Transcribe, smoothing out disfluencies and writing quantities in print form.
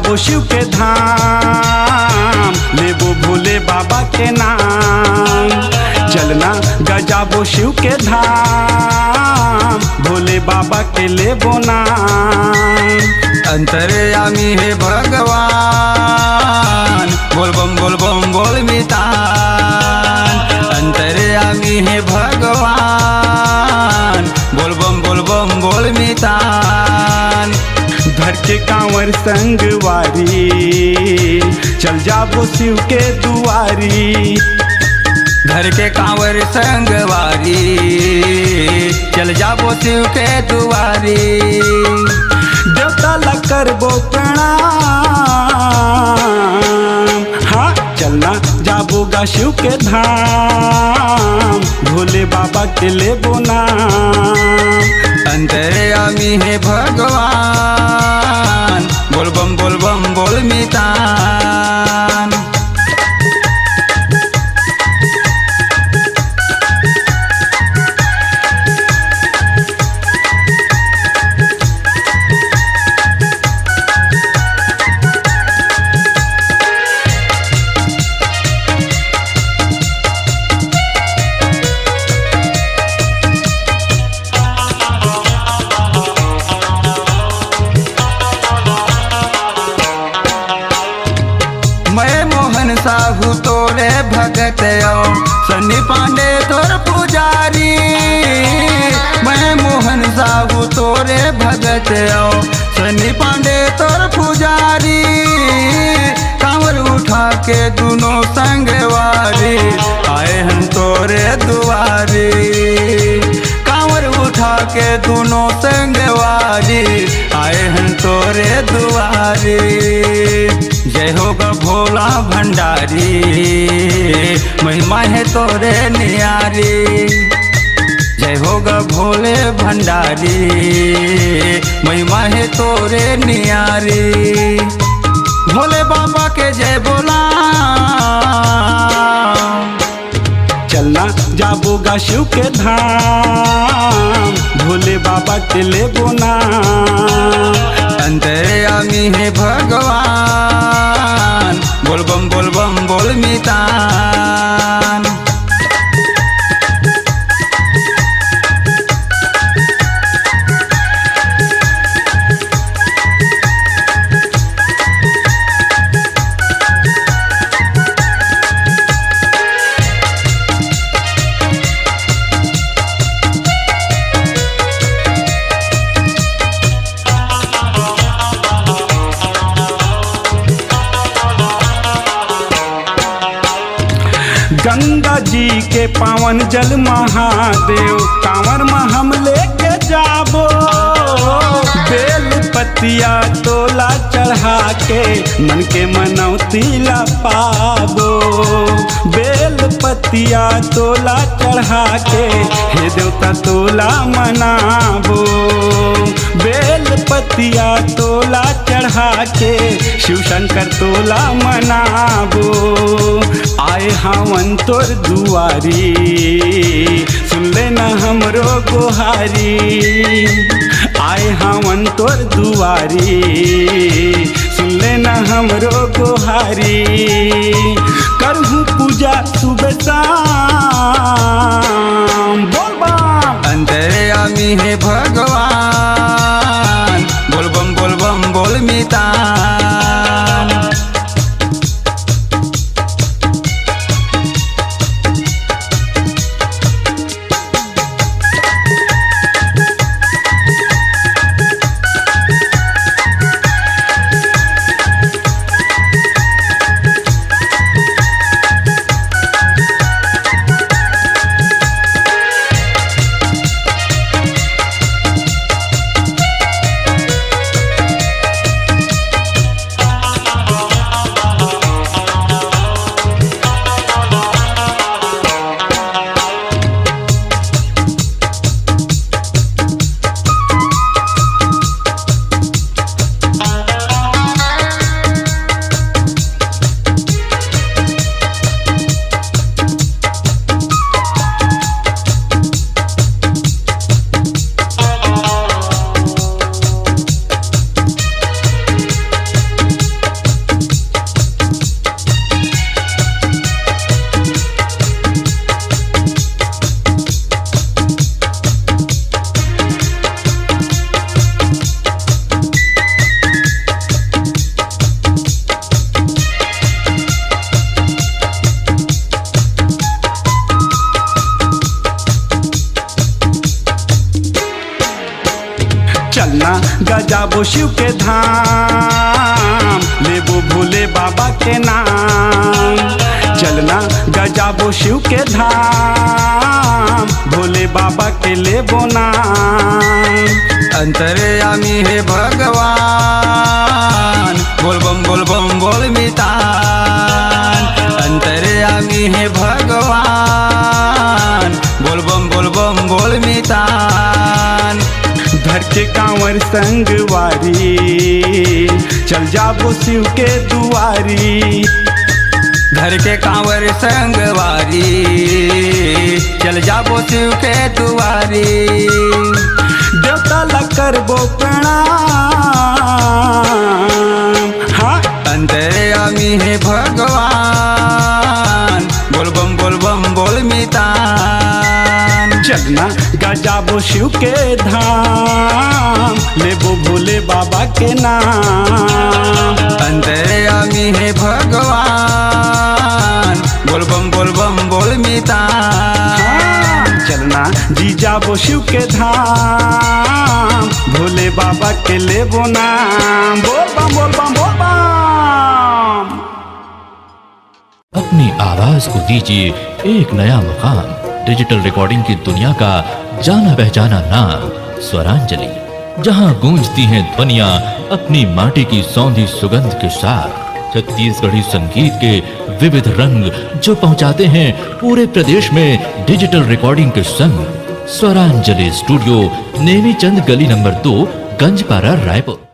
जाबो शिव के धाम, लेबो भोले बाबा के नाम। चलना गजाबो शिव के धाम, भोले बाबा के लेबो नाम। अंतर्यामी है भगवान, बोल बम बोल मितान। अंतर्यामी है भगवान, बोल बम बोल मितान। धर के कांवर संगवारी, चल जाबो शिव के दुआरी। घर के कांवर संगवारी, चल जाबो शिव के दुआरी। देवता ला करबो प्रणाम, हाँ चलना जाबो गा शिव के धाम, भोले बाबा के लेबो नाम। अंतर्यामी है भगवान, बोल बम बोल मितान। मैं मोहन साहू तोरे भगत आओ, सन्नी पांडे तोर पुजारी। मैं मोहन साहू तोरे भगत आओ, सन्नी पांडे तोर पुजारी। कांवर उठा के दोनों संगवारी, आए हम तोरे दुआरी। कांवर उठा के दोनों संगवारी, आए हम तोरे दुआरी। जय होगा भोला भंडारी, महिमा है तोरे नियारी। जय होगा भोले भंडारी, महिमा है तोरे नियारी। भोले बाबा के जय बोला, चलना जाबो गा शिव के धाम, भोले बाबा के लेबो नाम। अंतर्यामी है भगवान, बोल बम बोल मितान। गंगा जी के पावन जल महादेव, कांवर में हम लेके जाबो। बेल पतिया तोला चढ़ा के, मन के मनौती ला पाबो। बेल पतिया तोला चढ़ा के, हे देवता तोला मनाबो। बेल पतिया तोला चढ़ा के, शिव शंकर तोला मनाबो। आए हावन तोर दुआरी, सुन लेना हमरो गोहारी। आए हावन तोर दुआरी, सुन लेना हमरो गोहारी। करहूँ पूजा सुबह शाम, बोल बम। अंतर्यामी है भगवान, बोल बम बोल मितान। गजाबो शिव के धाम, लेबो भोले बाबा के नाम। चलना गजाबो शिव के धाम, भोले बाबा के लेबो नाम। अंतर्यामी है भगवान, बोल बम बोल मितान। अंतर्यामी है भगवान, बोल बम बोल मितान। धर के कांवर संगवारी, चल जाबो शिव के दुआरी। घर के कांवर संगवारी, चल जाबो शिव के दुआरी। देवता ला करबो प्रणाम, हाँ। अंतर्यामी है भगवान, बोल बम बोल मितान। चलना गजाबो शिव के धाम, लेबो भोले बाबा के नाम। अंतर्यामी है भगवान, बोल बम बोल मितान। हाँ, चलना जी जाबो शिव के धाम, भोले बाबा के लेबो नाम। बोल बम बोल बम बोल बम। अपनी आवाज को दीजिए एक नया मुकाम। डिजिटल रिकॉर्डिंग की दुनिया का जाना पहचाना नाम स्वरांजलि, जहां गूंजती हैं ध्वनियां अपनी माटी की सौंधी सुगंध के साथ। छत्तीसगढ़ी संगीत के विविध रंग जो पहुंचाते हैं पूरे प्रदेश में डिजिटल रिकॉर्डिंग के संग। स्वरांजलि स्टूडियो, नेमी चंद गली नंबर 2, गंजपारा, रायपुर।